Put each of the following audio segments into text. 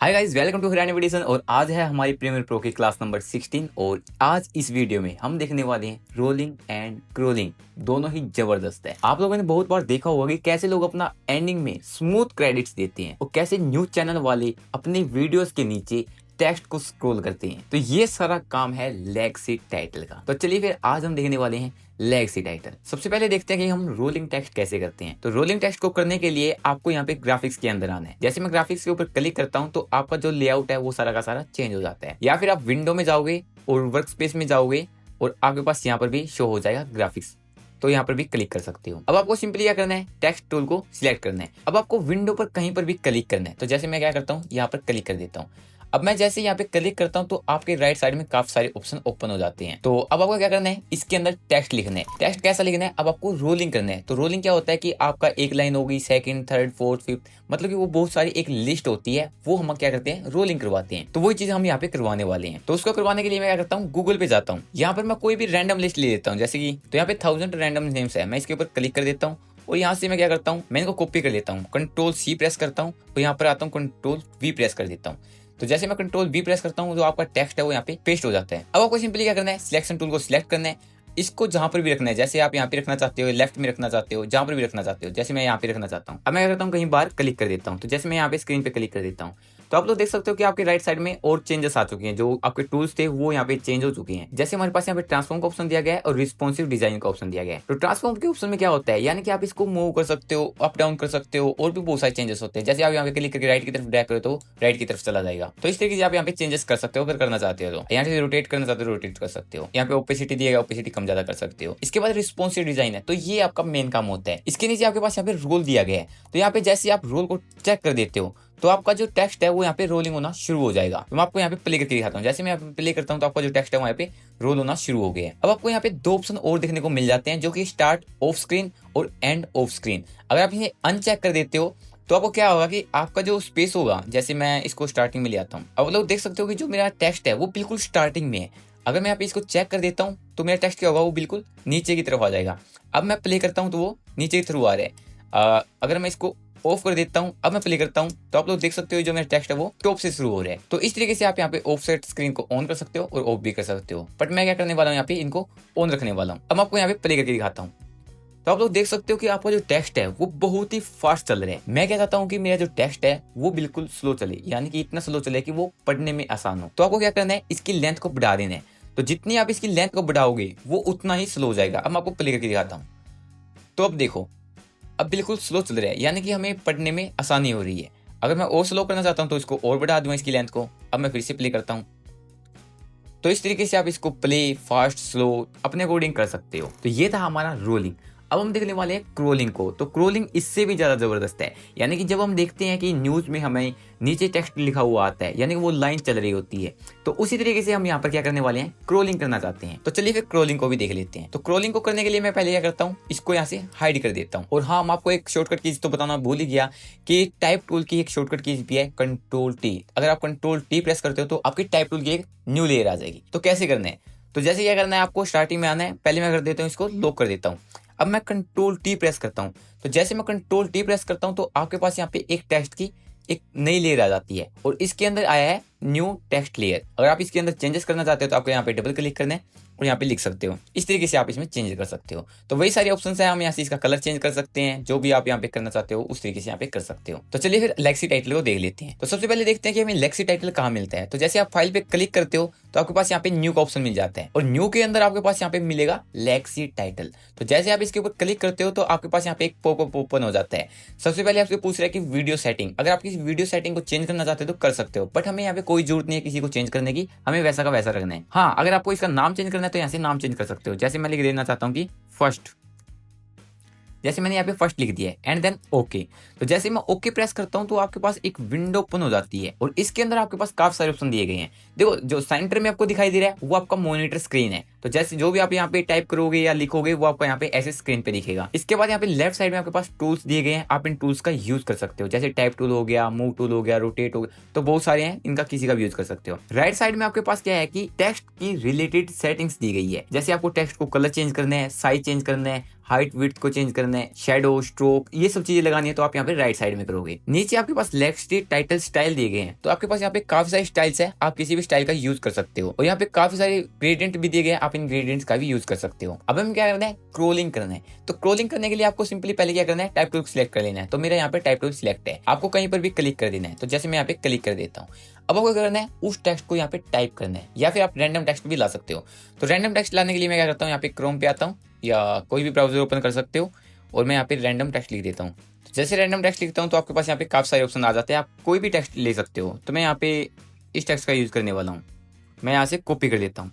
Hi guys, welcome to Hirani edition. और आज है हमारी प्रीमियर प्रो की क्लास नंबर 16। और आज इस वीडियो में हम देखने वाले हैं रोलिंग एंड क्रोलिंग। दोनों ही जबरदस्त है। आप लोगों ने बहुत बार देखा होगा कि कैसे लोग अपना एंडिंग में स्मूथ क्रेडिट्स देते हैं और कैसे न्यूज चैनल वाले अपने वीडियोस के नीचे टेक्स्ट को स्क्रॉल करते हैं। तो ये सारा काम है लेगसी टाइटल का। तो चलिए फिर आज हम देखने वाले हैं लेगसी टाइटल। सबसे पहले देखते हैं कि हम रोलिंग टेक्स्ट कैसे करते हैं। तो रोलिंग टेक्स्ट को करने के लिए आपको यहाँ पे ग्राफिक्स के अंदर आना है। जैसे मैं ग्राफिक्स के ऊपर क्लिक करता हूँ तो आपका जो लेआउट है वो सारा का सारा चेंज हो जाता है। या फिर आप विंडो में जाओगे और वर्क स्पेस में जाओगे और आपके पास यहाँ पर भी शो हो जाएगा ग्राफिक्स। तो यहाँ पर भी क्लिक कर सकते हो। अब आपको सिंपली क्या करना है, टेक्स्ट टूल को सिलेक्ट करना है। अब आपको विंडो पर कहीं पर भी क्लिक करना है। तो जैसे मैं क्या करता हूँ, यहाँ पर क्लिक कर देता हूँ। अब मैं जैसे यहाँ पे क्लिक करता हूँ तो आपके राइट साइड में काफी सारे ऑप्शन ओपन हो जाते हैं। तो अब आपको क्या करना है, इसके अंदर टेक्स्ट लिखना है। टेक्स्ट कैसा लिखना है, अब आपको रोलिंग करना है। तो रोलिंग क्या होता है कि आपका एक लाइन होगी, सेकंड, थर्ड, फोर्थ, फिफ्थ, मतलब कि वो बहुत सारी एक लिस्ट होती है, वो हम क्या करते हैं, रोलिंग करवाते हैं। तो वही चीज हम यहाँ पे करवाने वाले हैं। तो उसको करवाने के लिए मैं क्या करता हूँ, गूगल पे जाता हूँ। यहाँ पर मैं कोई भी रैंडम लिस्ट ले लेता हूँ, जैसे कि तो यहाँ पे 1000 रैंडम नेम्स है। मैं इसके ऊपर क्लिक कर देता हूँ और यहाँ से मैं क्या करता हूँ, मैं इनको कॉपी कर लेता हूँ। कंट्रोल सी प्रेस करता हूँ और यहाँ पर आता हूँ, कंट्रोल वी प्रेस कर देता हूँ। तो जैसे मैं कंट्रोल वी प्रेस करता हूँ, जो आपका टेक्स्ट है वो यहाँ पे पेस्ट हो जाता है। अब आपको सिंपली क्या करना है, सिलेक्शन टूल को सिलेक्ट करना है। इसको जहां पर भी रखना है, जैसे आप यहाँ पे रखना चाहते हो, लेफ्ट में रखना चाहते हो, जहां पर भी रखना चाहते हो। जैसे मैं यहाँ पे रखना चाहता हूँ, अब मैं क्या करता हूँ, कहीं बार क्लिक कर देता हूँ। तो जैसे मैं यहाँ पे स्क्रीन पे क्लिक कर देता हूँ तो आप लोग देख सकते हो कि आपके राइट साइड में और चेंजेस आ चुके हैं। जो आपके टूल्स थे वो यहाँ पे चेंज हो चुके हैं। जैसे हमारे पास यहाँ पे ट्रांसफॉर्म का ऑप्शन दिया गया है और रिस्पॉन्सिव डिजाइन का ऑप्शन दिया गया है। तो ट्रांसफॉर्म के ऑप्शन में क्या होता है, यानी कि आप इसको मूव कर सकते हो, अप डाउन कर सकते हो, और भी बहुत सारे चेंजेस होते हैं। जैसे आप यहाँ पे क्लिक करके राइट की तरफ ड्रैग करो तो राइट की तरफ चला जाएगा। तो इस तरीके से आप यहाँ पे चेंजेस कर सकते हो अगर करना चाहते हो। तो यहाँ से रोटेट करना चाहते हो, रोटेट कर सकते हो। यहाँ पे ओपेसिटी दिया गया, ओपेसिटी कम ज्यादा कर सकते हो। इसके बाद रिस्पॉन्सिव डिजाइन है, तो ये आपका मेन काम होता है। इसके नीचे आपके पास यहाँ पे रोल दिया गया है। तो यहाँ पे जैसे आप रोल को चेक कर देते हो तो आपका जो टेक्स्ट है वो यहाँ पे रोलिंग होना शुरू हो जाएगा। तो मैं आपको यहाँ पे प्ले करके दिखाता हूँ। जैसे मैं यहाँ पे प्ले करता हूँ तो आपका जो टेक्स्ट है वहाँ पे रोल होना शुरू हो गया है। अब आपको यहाँ पे दो ऑप्शन और देखने को मिल जाते हैं, जो कि स्टार्ट ऑफ स्क्रीन और एंड ऑफ स्क्रीन। अगर आप इसे अनचेक कर देते हो तो आपको क्या होगा कि आपका जो स्पेस होगा, जैसे मैं इसको स्टार्टिंग में ले आता हूँ। अब लोग देख सकते हो कि जो मेरा टेक्स्ट है वो बिल्कुल स्टार्टिंग में है। अगर मैं यहाँ पे इसको चेक कर देता हूँ तो मेरा टेक्स्ट क्या होगा, वो बिल्कुल नीचे की तरफ आ जाएगा। अब मैं प्ले करता हूँ तो वो नीचे की तरफ आ रहा है। अगर मैं इसको ऑफ कर देता हूं, अब मैं प्ले करता हूं तो आप लोग देख सकते हो जो मेरा टेक्स्ट है वो टॉप से शुरू हो रहा है। तो इस तरीके से आप यहाँ पे ऑफसेट स्क्रीन को ऑन कर सकते हो और ऑफ भी कर सकते हो। बट मैं क्या करने वाला हूँ, यहाँ पे इनको ऑन रखने वाला हूँ। अब मैं आपको यहाँ पे प्ले करके दिखाता हूँ। तो आप लोग देख सकते हो कि आपका जो टेक्स्ट है वो बहुत ही फास्ट चल रहा है। मैं क्या चाहता हूँ कि मेरा जो टेक्स्ट है वो बिल्कुल स्लो चले, यानी कि इतना स्लो चले कि वो पढ़ने में आसान हो। तो आपको क्या करना है, इसकी लेंथ को बढ़ा देना है। तो जितनी आप इसकी लेंथ को बढ़ाओगे वो उतना ही स्लो हो जाएगा। अब मैं आपको प्ले करके दिखाता हूँ। तो अब देखो, अब बिल्कुल स्लो चल रहा है, यानी कि हमें पढ़ने में आसानी हो रही है। अगर मैं और स्लो करना चाहता हूं तो इसको और बढ़ा दूंगा इसकी लेंथ को। अब मैं फिर से प्ले करता हूं। तो इस तरीके से आप इसको प्ले, फास्ट, स्लो अपने अकॉर्डिंग कर सकते हो। तो ये था हमारा रोलिंग। अब हम देखने वाले हैं क्रोलिंग को। तो क्रोलिंग इससे भी ज्यादा जबरदस्त है। यानी कि जब हम देखते हैं कि न्यूज में हमें नीचे टेक्स्ट लिखा हुआ आता है, यानी कि वो लाइन चल रही होती है, तो उसी तरीके से हम यहाँ पर क्या करने वाले हैं, क्रोलिंग करना चाहते हैं। तो चलिए फिर क्रोलिंग को भी देख लेते हैं। तो क्रोलिंग को करने के लिए मैं पहले क्या करता हूँ, इसको यहाँ से हाइड कर देता हूँ। और हाँ, मैं आपको एक शॉर्टकट कीज तो बताना भूल ही गया कि टाइप टूल की एक शॉर्टकट कीज भी है, कंट्रोल टी। अगर आप कंट्रोल टी प्रेस करते हो तो आपकी टाइप टूल की एक न्यू लेयर आ जाएगी। तो कैसे करना है, तो जैसे क्या करना है, आपको स्टार्टिंग में आना है। पहले मैं कर देता हूँ, इसको लॉक कर देता हूँ। अब मैं कंट्रोल टी प्रेस करता हूँ। तो जैसे मैं कंट्रोल टी प्रेस करता हूँ तो आपके पास यहाँ पे एक टेक्स्ट की एक नई लेयर आ जाती है और इसके अंदर आया है न्यू टेक्स्ट लेयर। अगर आप इसके अंदर चेंजेस करना चाहते हो तो आपको यहाँ पे डबल क्लिक करना है और यहाँ पे लिख सकते हो। इस तरीके से आप इसमें चेंज कर सकते हो। तो वही सारे ऑप्शन है, हम यहाँ से इसका कलर चेंज कर सकते हैं। जो भी आप यहाँ पे करना चाहते हो उस तरीके से यहाँ पे कर सकते हो। तो चलिए फिर लेक्सी टाइटल को देख लेते हैं। तो सबसे पहले देखते हैं कि हमें लेक्सी टाइटल कहाँ मिलता है। तो जैसे आप फाइल पे क्लिक करते हो तो आपके पास यहाँ पे न्यू का ऑप्शन मिल जाता है और न्यू के अंदर आपके पास यहाँ पे मिलेगा लेक्सी टाइटल। तो जैसे आप इसके ऊपर क्लिक करते हो तो आपके पास यहाँ पे एक पॉपअप ओपन हो जाता है। सबसे पहले आपसे पूछ रहा है कि वीडियो सेटिंग, अगर आप किसी वीडियो सेटिंग को चेंज करना चाहते हो तो कर सकते हो, बट हमें यहाँ पे कोई जरूरत नहीं है किसी को चेंज करने की, हमें वैसा का वैसा रखना है। हाँ, अगर आपको इसका नाम चेंज करना है तो यहाँ से नाम चेंज कर सकते हो। जैसे मैं लिख देना चाहता हूँ कि फर्स्ट, जैसे मैंने यहाँ पे फर्स्ट लिख दिया है, एंड देन ओके। तो जैसे मैं ओके प्रेस करता हूँ तो आपके पास एक विंडो ओपन हो जाती है और इसके अंदर आपके पास काफी सारे ऑप्शन दिए गए हैं। देखो, जो सेंटर में आपको दिखाई दे रहा है वो आपका मॉनिटर स्क्रीन है। तो जैसे जो भी आप यहाँ पे टाइप करोगे या लिखोगे वो आपको यहाँ पे ऐसे स्क्रीन पे दिखेगा। इसके बाद यहाँ पे लेफ्ट साइड में आपके पास टूल्स दिए गए हैं, आप इन टूल्स का यूज कर सकते हो। जैसे टाइप टूल हो गया, मूव टूल हो गया, रोटेट हो गया, तो बहुत सारे हैं, इनका किसी का भी यूज कर सकते हो। राइट साइड में आपके पास क्या है कि टेक्स्ट की रिलेटेड सेटिंग्स दी गई है। जैसे आपको टेक्स्ट को कलर चेंज करना है, साइज चेंज करना है, हाइट विड्थ को चेंज करना है, शेडो, स्ट्रोक, ये सब चीजें लगानी है तो आप यहाँ पे राइट साइड में करोगे। नीचे आपके पास लेफ्ट टाइटल स्टाइल दिए गए हैं, तो आपके पास यहाँ पे काफी सारे स्टाइल्स है, आप किसी भी स्टाइल का यूज कर सकते हो। और यहाँ पे काफी सारे ग्रेडियंट भी दिए गए हैं, आप इन ग्रेडियंट्स का भी यूज कर सकते हो। अब हमें क्या करना है, क्रोलिंग करना है। तो क्रोलिंग करने के लिए आपको सिंपली पहले क्या करना है, टाइप टूल सिलेक्ट कर लेना है। तो मेरा यहाँ पे टाइप टूल सिलेक्ट है, आपको कहीं पर भी क्लिक कर देना है। तो जैसे मैं यहाँ पे क्लिक कर देता हूँ, अब आपको क्या करना है, उस टेक्स्ट को यहाँ पे टाइप करना है, या फिर आप रैंडम टेक्स्ट भी ला सकते हो। तो रैंडम टेक्स्ट लाने के लिए मैं क्या करता हूँ, यहाँ पे क्रोम पे आता हूँ या कोई भी ब्राउजर ओपन कर सकते हो, और मैं यहाँ पे रैंडम टेक्स्ट लिख देता हूँ। तो जैसे रैंडम टेक्स्ट लिखता हूँ तो आपके पास यहाँ पे काफी सारे ऑप्शन आ जाते हैं, आप कोई भी टेक्स्ट ले सकते हो। तो मैं यहाँ पे इस टेक्स्ट का यूज करने वाला हूँ, मैं यहाँ से कॉपी कर देता हूँ।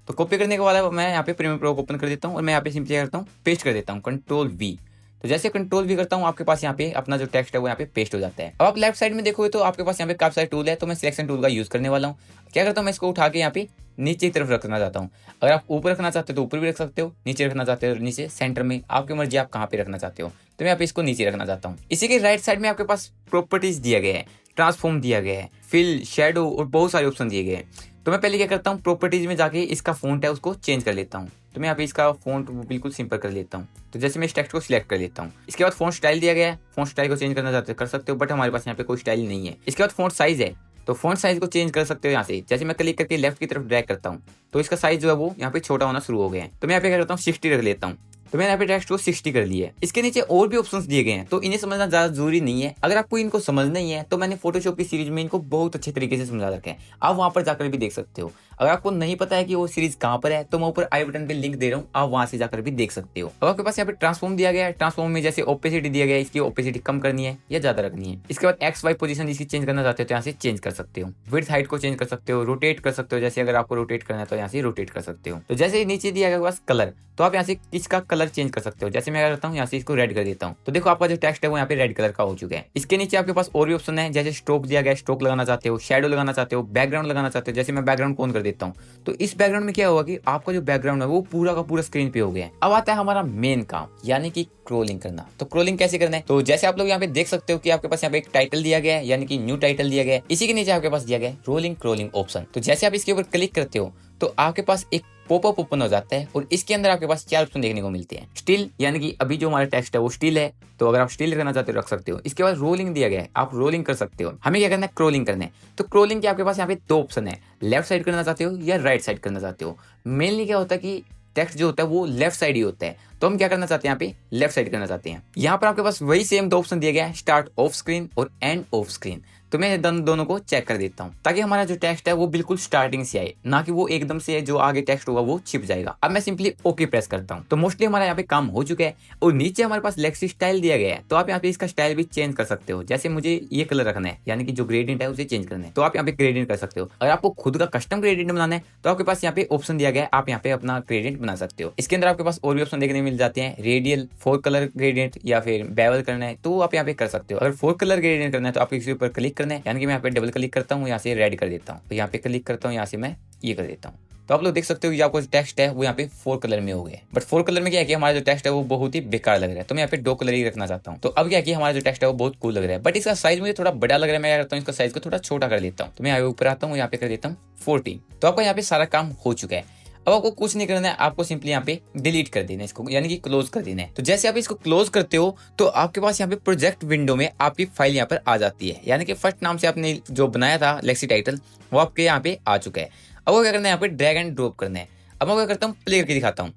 तो कॉपी करने के बाद मैं यहाँ पे प्रीमियर प्रो को ओपन कर देता हूँ और मैं यहाँ पे सिंपली करता हूँ पेस्ट कर देता हूँ, कंट्रोल-V। तो जैसे कंट्रोल-V करता हूँ आपके पास यहाँ पे अपना जो टेक्स्ट है वो यहाँ पे पेस्ट हो जाता है। अब आप लेफ्ट साइड में देखोगे तो आपके पास यहाँ पे काफी सारे टूल है, तो मैं सिलेक्शन टूल का यूज करने वाला हूँ। क्या करता हूँ, मैं इसको उठा के यहाँ पे नीचे की तरफ रखना चाहता हूँ। अगर आप ऊपर रखना चाहते हो तो ऊपर भी रख सकते हो, नीचे रखना चाहते हो नीचे, सेंटर में, आपकी मर्जी आप कहाँ पे रखना चाहते हो। तो मैं यहाँ पे इसको नीचे रखना चाहता हूँ। इसी के राइट साइड में आपके पास प्रॉपर्टीज दिया गया है, ट्रांसफॉर्म दिया गया है, फिल, शेडो और बहुत सारे ऑप्शन दिए गए हैं। तो मैं पहले क्या करता हूँ, प्रॉपर्टीज में जाके इसका फ़ॉन्ट है उसको चेंज कर लेता हूँ। तो मैं यहाँ पे इसका फ़ॉन्ट बिल्कुल सिंपल कर लेता हूँ। तो जैसे मैं इस टेक्स्ट को सिलेक्ट कर लेता हूँ। इसके बाद फ़ॉन्ट स्टाइल दिया गया है, फ़ॉन्ट स्टाइल को चेंज करना चाहते हो कर सकते हो, बट हमारे पास यहाँ पे कोई स्टाइल नहीं है। इसके बाद फ़ॉन्ट साइज है, तो फ़ॉन्ट साइज को चेंज कर सकते हो यहाँ से। जैसे मैं क्लिक करके लेफ्ट की तरफ ड्रैग करता हूँ तो इसका साइज जो है वो यहाँ पे छोटा होना शुरू हो गया है। तो मैं यहाँ पे क्या करता हूँ, 60 रख लेता हूँ। तो मैंने यहाँ पे टेक्स्ट को 60 कर लिया है। इसके नीचे और भी ऑप्शंस दिए गए हैं, तो इन्हें समझना ज्यादा जरूरी नहीं है। अगर आपको इनको समझना ही है तो मैंने फोटोशॉप की सीरीज में इनको बहुत अच्छे तरीके से समझा रखा है, आप वहां पर जाकर भी देख सकते हो। अगर आपको नहीं पता है कि वो सीरीज कहाँ पर है तो मैं ऊपर आई बटन पे लिंक दे रहा हूँ, आप वहां से जाकर भी देख सकते हो। अब आपके पास यहाँ पे ट्रांसफॉर्म दिया गया है, ट्रांसफॉर्म में जैसे ओपेसिटी दिया गया है, इसकी ओपेसिटी कम करनी है या ज्यादा रखनी है। इसके बाद एक्स वाई पोजीशन इसकी चेंज करना चाहते हो तो यहाँ से चेंज कर सकते हो, विड्थ हाइट को चेंज कर सकते हो, रोटेट कर सकते हो। जैसे अगर आपको रोटेट करना है तो यहाँ से रोटेट कर सकते हो। तो जैसे नीचे दिया गया बस कलर, तो आप यहाँ से इसका कलर चेंज कर सकते हो। जैसे मैं करता हूँ यहाँ से इसको रेड कर देता हूँ, तो देखो आपका जो टेक्स्ट है वो यहाँ पे रेड कलर का हो चुका है। इसके नीचे आपके पास और भी ऑप्शन है, जैसे स्ट्रोक दिया गया है, स्ट्रोक लगाना चाहते हो, शेडो लगाना चाहते हो, बैकग्राउंड लगाना चाहते हो। जैसे मैं बैकग्राउंड ऑन कर देता हूँ तो इस बैकग्राउंड में क्या होगा कि आपका जो बैकग्राउंड है वो पूरा का पूरा स्क्रीन पे हो गया है। अब आता है हमारा मेन काम, यानी कि क्रोलिंग करना। तो क्रोलिंग कैसे करना है, तो जैसे आप लोग यहाँ पे देख सकते हो कि आपके पास यहाँ पे एक टाइटल दिया गया है, यानी कि न्यू टाइटल दिया गया है। इसी के नीचे आपके पास दिया गया है रोलिंग क्रोलिंग ऑप्शन। तो जैसे आप इसके ऊपर क्लिक करते हो तो आपके पास एक पॉपअप ओपन हो जाता है और इसके अंदर आपके पास 4 ऑप्शन देखने को मिलते हैं। स्टिल, यानी कि अभी जो हमारा टेक्स्ट है वो स्टिल है, तो अगर आप स्टिल रखना चाहते हो रख सकते हो। इसके बाद रोलिंग दिया गया है, आप रोलिंग कर सकते हो। हमें क्या करना है, क्रोलिंग करना है। तो क्रोलिंग के आपके पास यहाँ पे 2 ऑप्शन है, लेफ्ट साइड करना चाहते हो या राइट साइड करना चाहते हो। मेनली क्या होता है कि टेक्स्ट जो होता है वो लेफ्ट साइड ही होता है, तो हम क्या करना चाहते हैं, यहाँ पे लेफ्ट साइड करना चाहते हैं। यहाँ पर आपके पास वही सेम 2 ऑप्शन दिया गया है, स्टार्ट ऑफ स्क्रीन और एंड ऑफ स्क्रीन। तो मैं दोनों को चेक कर देता हूँ ताकि हमारा जो टेक्स्ट है वो बिल्कुल स्टार्टिंग से आए, ना कि वो एकदम से जो आगे टेक्स्ट होगा वो छिप जाएगा। अब मैं सिंपली ओके प्रेस करता हूँ, तो मोस्टली हमारा यहाँ पे काम हो चुका है। और नीचे हमारे पास लेक्सी स्टाइल दिया गया है, तो आप यहाँ पे इसका स्टाइल भी चेंज कर सकते हो। जैसे मुझे ये कलर रखना है, यानी कि जो ग्रेडियंट है उसे चेंज करना है, तो आप यहाँ पे ग्रेडियंट कर सकते हो। अगर आपको खुद का कस्टम ग्रेडियंट बनाना है तो आपके पास यहाँ पे ऑप्शन दिया गया है, आप यहाँ पे अपना ग्रेडियंट बना सकते हो। इसके अंदर आपके पास और भी ऑप्शन देखने मिल जाते हैं, रेडियल, 4 कलर ग्रेडियंट या फिर बेवल करना है तो आप यहाँ पे कर सकते हो। अगर 4 कलर ग्रेडियंट करना है तो आपको इसके ऊपर क्लिक करना है, यानी कि मैं यहाँ पे डबल क्लिक करता हूँ, यहाँ से रेड कर देता हूँ, तो यहाँ पे क्लिक करता हूँ, यहाँ से मैं ये कर देता हूँ। तो आप लोग देख सकते हो कि आपको टेक्स्ट है वो यहाँ पे 4 कलर में हो गया। बट 4 कलर में क्या है कि हमारा जो टेक्स्ट है वो बहुत ही बेकार लग रहा है, तो मैं यहाँ पे 2 कलर ही रखना चाहता हूँ। तो अब क्या है कि हमारा जो टेक्स्ट है वो बहुत कूल लग रहा है, बट इसका साइज मुझे थोड़ा बड़ा लग रहा है। मैं क्या करता हूँ, इसका साइज को थोड़ा छोटा कर लेता हूँ। तो मैं यहाँ ऊपर आता हूँ, यहाँ पे कर देता हूँ 14। तो आपका यहाँ पे सारा काम हो चुका है। अब आपको कुछ नहीं करना है, आपको सिंपली यहाँ पे डिलीट कर देना है इसको, यानी कि क्लोज कर देना है। तो जैसे आप इसको क्लोज करते हो तो आपके पास यहाँ पे प्रोजेक्ट विंडो में आपकी फाइल यहाँ पर आ जाती है, यानी कि फर्स्ट नाम से आपने जो बनाया था लेक्सी टाइटल वो आपके यहाँ पे आ चुका है। अब वो क्या करना है, यहाँ पे ड्रैग एंड ड्रॉप करना है। अब मैं क्या करता हूँ, प्ले करके दिखाता हूँ।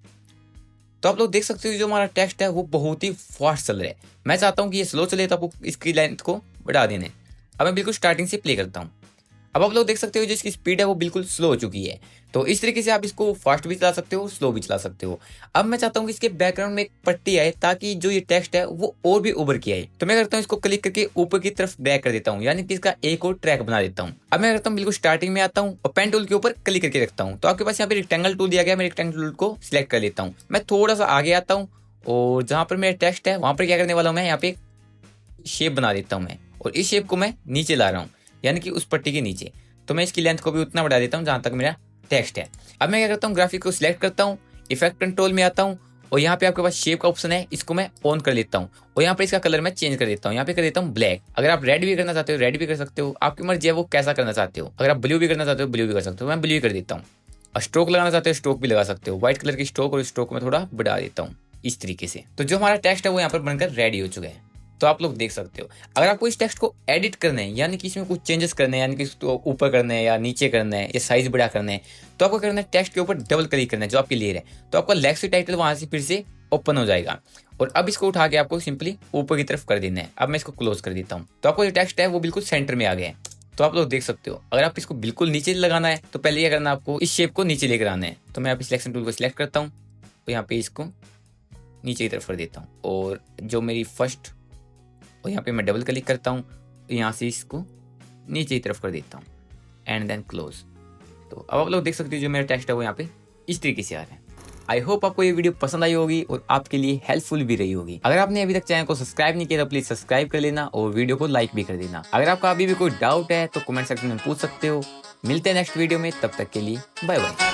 तो आप लोग देख सकते हो जो हमारा टेक्स्ट है वो बहुत ही फास्ट चल रहा है। मैं चाहता हूँ कि ये स्लो चले, तो आपको इसकी लेंथ को बढ़ा देना है। अब मैं बिल्कुल स्टार्टिंग से प्ले करता हूँ। अब आप लोग देख सकते हो जो इसकी स्पीड है वो बिल्कुल स्लो हो चुकी है। तो इस तरीके से आप इसको फास्ट भी चला सकते हो, स्लो भी चला सकते हो। अब मैं चाहता हूँ कि इसके बैकग्राउंड में एक पट्टी आए ताकि जो ये टेक्स्ट है वो और भी उभर के आए। तो मैं करता हूँ इसको क्लिक करके ऊपर की तरफ ड्रैग कर देता हूँ, यानी कि इसका एक और ट्रैक बना देता हूँ। अब मैं करता हूँ बिल्कुल स्टार्टिंग में आता हूँ और पेन टूल के ऊपर क्लिक करके रखता हूँ। तो आपके पास यहाँ पे रेक्टेंगल टूल दिया गया है, मैं रेक्टेंगल टूल को सिलेक्ट कर लेता हूँ। मैं थोड़ा सा आगे आता हूँ और जहाँ पर मेरा टेक्स्ट है वहां पर क्या करने वाला हूँ, मैं यहाँ पे शेप बना देता हूँ मैं, और इस शेप को मैं नीचे ला रहा हूँ, यानी कि उस पट्टी के नीचे। तो मैं इसकी लेंथ को भी उतना बढ़ा देता हूँ जहां तक मेरा टेक्स्ट है। अब मैं क्या करता हूँ, ग्राफिक को सिलेक्ट करता हूँ, इफेक्ट कंट्रोल में आता हूँ और यहाँ पे आपके पास शेप का ऑप्शन है, इसको मैं ऑन कर लेता हूँ और यहाँ पे इसका कलर मैं चेंज कर देता हूँ। यहाँ पे कर देता हूँ ब्लैक। अगर आप रेड भी करना चाहते हो रेड भी कर सकते हो, आपकी मर्जी है वो कैसा करना चाहते हो। अगर आप ब्लू भी करना चाहते हो ब्लू भी कर सकते हो, मैं ब्लू ही कर देता हूँ। और स्ट्रोक लगाना चाहते हो स्ट्रोक भी लगा सकते हो, व्हाइट कलर की स्ट्रोक, और स्ट्रोक में थोड़ा बढ़ा देता हूँ इस तरीके से। तो जो हमारा टेक्स्ट है वो यहाँ पर बनकर रेडी हो चुका है, तो आप लोग देख सकते हो। अगर आपको इस टेक्स्ट को एडिट करना है, यानी कि इसमें कुछ चेंजेस करने हैं, यानी कि इसको ऊपर करना है या नीचे करना है या साइज बड़ा करना है, तो आपको करना है टेक्स्ट के ऊपर डबल क्लिक करना है जो आपकी लेयर है, तो आपका लेक्सी टाइटल वहां से फिर से ओपन हो जाएगा। और अब इसको उठा के आपको सिंपली ऊपर की तरफ कर देना है। अब मैं इसको क्लोज कर देता हूँ, तो आपको जो टेक्स्ट है वो बिल्कुल सेंटर में आ गया है, तो आप लोग देख सकते हो। अगर आप इसको बिल्कुल नीचे लगाना है तो पहले क्या करना है, आपको इस शेप को नीचे लेकर आना है। तो मैं यहाँ पे सिलेक्शन टूल को सिलेक्ट करता हूँ, तो यहाँ पे इसको नीचे की तरफ कर देता हूँ, और जो मेरी फर्स्ट, और यहाँ पे मैं डबल क्लिक करता हूँ, तो यहाँ से इसको नीचे की तरफ कर देता हूँ एंड देन क्लोज। तो अब आप लोग देख सकते हो जो मेरा टेक्स्ट है वो यहाँ पे इस तरीके से आ रहा है। आई होप आपको ये वीडियो पसंद आई होगी और आपके लिए हेल्पफुल भी रही होगी। अगर आपने अभी तक चैनल को सब्सक्राइब नहीं किया तो प्लीज सब्सक्राइब कर लेना और वीडियो को लाइक भी कर देना। अगर आपका अभी भी कोई डाउट है तो कमेंट सेक्शन में पूछ सकते हो। मिलते हैं नेक्स्ट वीडियो में, तब तक के लिए बाय बाय।